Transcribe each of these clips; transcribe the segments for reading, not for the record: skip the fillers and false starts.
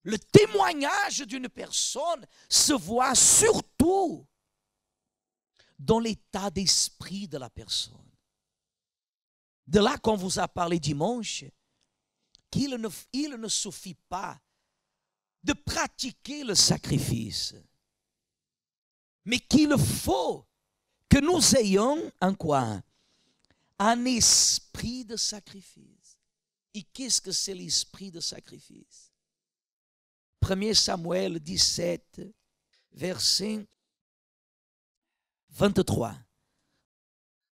Le témoignage d'une personne se voit surtout dans l'état d'esprit de la personne. De là qu'on vous a parlé dimanche, qu'il ne suffit pas de pratiquer le sacrifice, mais qu'il faut que nous ayons un quoi? Un esprit de sacrifice. Et qu'est-ce que c'est l'esprit de sacrifice? 1 Samuel 17, verset 23.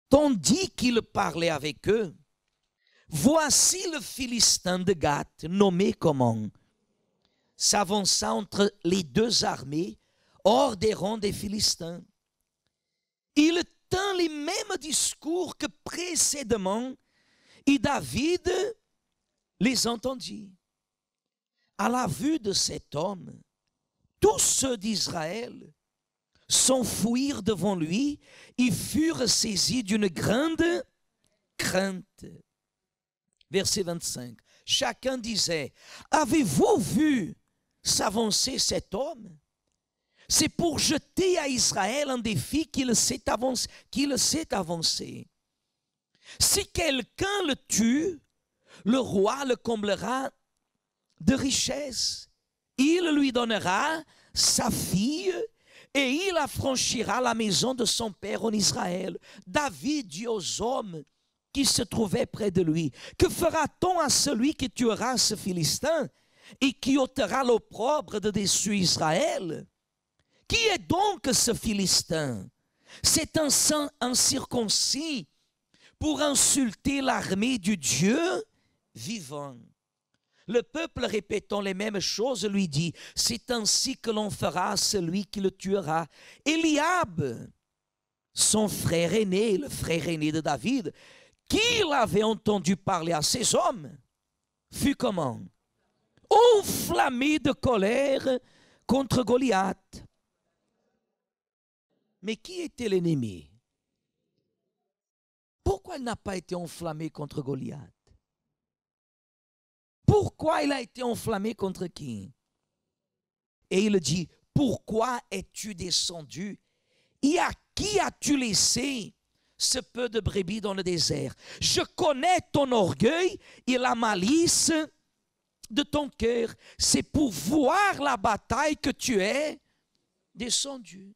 Tandis qu'il parlait avec eux, voici le Philistin de Gath, nommé comment? S'avança entre les deux armées, hors des rangs des Philistins. Il tint les mêmes discours que précédemment, et David les entendit. À la vue de cet homme, tous ceux d'Israël s'enfuirent devant lui et furent saisis d'une grande crainte. Verset 25. Chacun disait, avez-vous vu s'avancer cet homme? C'est pour jeter à Israël un défi qu'il s'est avancé. Si quelqu'un le tue, le roi le comblera de richesses. Il lui donnera sa fille et il affranchira la maison de son père en Israël. David dit aux hommes qui se trouvaient près de lui, que fera-t-on à celui qui tuera ce Philistin et qui ôtera l'opprobre de dessus Israël? Qui est donc ce Philistin? C'est un circoncis pour insulter l'armée du Dieu vivant. Le peuple, répétant les mêmes choses, lui dit, c'est ainsi que l'on fera à celui qui le tuera. Eliab, son frère aîné, le frère aîné de David, qui l'avait entendu parler à ces hommes, fut comment? Enflammé de colère contre Goliath. Mais qui était l'ennemi? Pourquoi il n'a pas été enflammé contre Goliath? Pourquoi il a été enflammé contre qui? Et il dit, pourquoi es-tu descendu? Et à qui as-tu laissé ce peu de brebis dans le désert? Je connais ton orgueil et la malice de ton cœur. C'est pour voir la bataille que tu es descendu.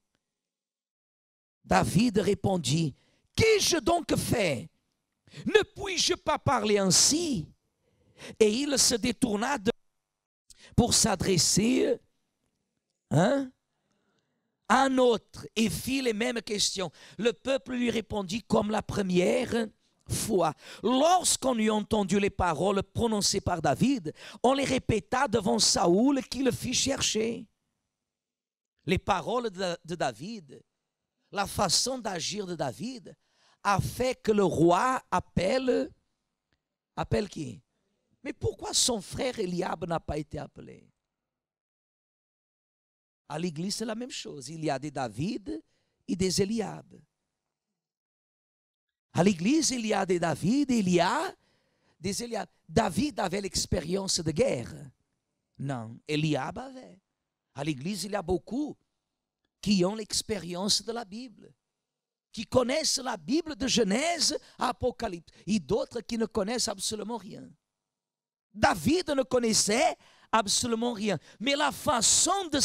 David répondit, qu'ai-je donc fait? Ne puis-je pas parler ainsi? Et il se détourna pour s'adresser à un autre et fit les mêmes questions. Le peuple lui répondit comme la première fois. Lorsqu'on eut entendu les paroles prononcées par David, on les répéta devant Saoul qui le fit chercher. Les paroles de David, la façon d'agir de David a fait que le roi appelle qui? Mais pourquoi son frère Eliab n'a pas été appelé? À l'église, c'est la même chose. Il y a des David et des Eliab. À l'église, il y a des David et il y a des Eliab. David avait l'expérience de guerre. Non, Eliab avait. À l'église, il y a beaucoup qui ont l'expérience de la Bible, qui connaissent la Bible de Genèse à Apocalypse, et d'autres qui ne connaissent absolument rien. David ne connaissait absolument rien. Mais la façon de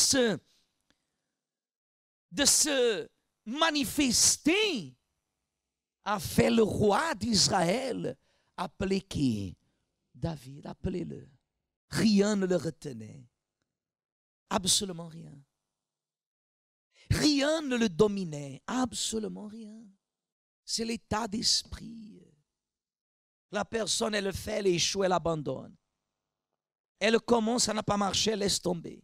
se manifester a fait le roi d'Israël appeler qui? David, appelez-le. Rien ne le retenait. Absolument rien. Rien ne le dominait. Absolument rien. C'est l'état d'esprit. La personne, elle le fait, elle échoue, elle abandonne. Elle commence, ça n'a pas marché, elle laisse tomber.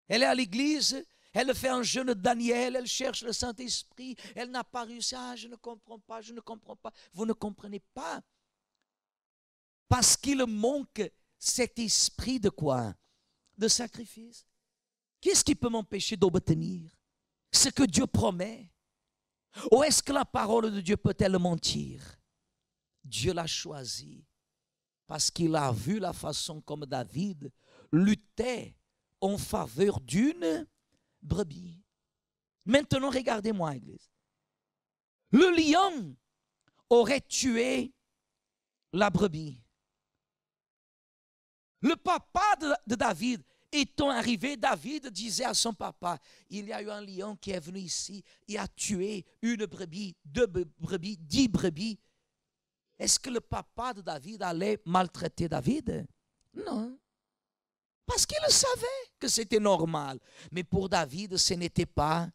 Elle est à l'église, elle fait un jeûne de Daniel, elle cherche le Saint-Esprit, elle n'a pas réussi. Ah, je ne comprends pas, je ne comprends pas. Vous ne comprenez pas. Parce qu'il manque cet esprit de quoi? De sacrifice. Qu'est-ce qui peut m'empêcher d'obtenir ce que Dieu promet? Ou est-ce que la parole de Dieu peut-elle mentir? Dieu l'a choisi parce qu'il a vu la façon comme David luttait en faveur d'une brebis. Maintenant, regardez-moi, Église. Le lion aurait tué la brebis. Le papa de David étant arrivé, David disait à son papa, il y a eu un lion qui est venu ici, il a tué une brebis, 2 brebis, 10 brebis. Est-ce que le papa de David allait maltraiter David? Non. Parce qu'il savait que c'était normal. Mais pour David, ce n'était pas.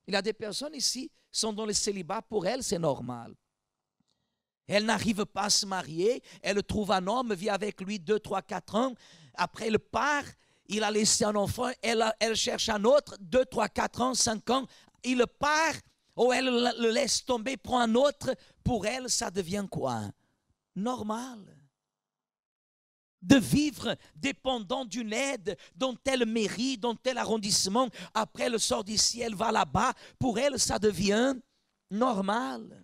Il y a des personnes ici qui sont dans le célibat, pour elles, c'est normal. Elle n'arrive pas à se marier, elle trouve un homme, vit avec lui 2, 3, 4 ans. Après, elle part, il a laissé un enfant, elle cherche un autre, 2, 3, 4 ans, 5 ans. Il part, ou elle le laisse tomber, prend un autre. Pour elle, ça devient quoi? Normal. De vivre dépendant d'une aide dont elle mairie, dont tel arrondissement. Après, elle sort d'ici, elle va là-bas. Pour elle, ça devient normal.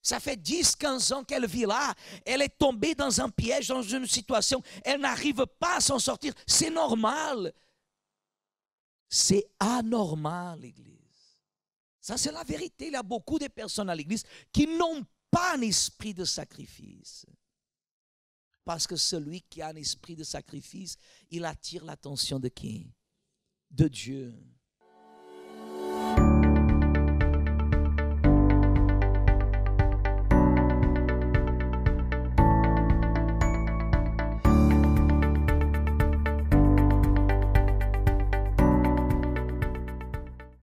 Ça fait 10, 15 ans qu'elle vit là. Elle est tombée dans un piège, dans une situation. Elle n'arrive pas à s'en sortir. C'est normal. C'est anormal, l'Église. Ça, c'est la vérité. Il y a beaucoup de personnes à l'Église qui n'ont pas un esprit de sacrifice. Parce que celui qui a un esprit de sacrifice, il attire l'attention de qui? De Dieu.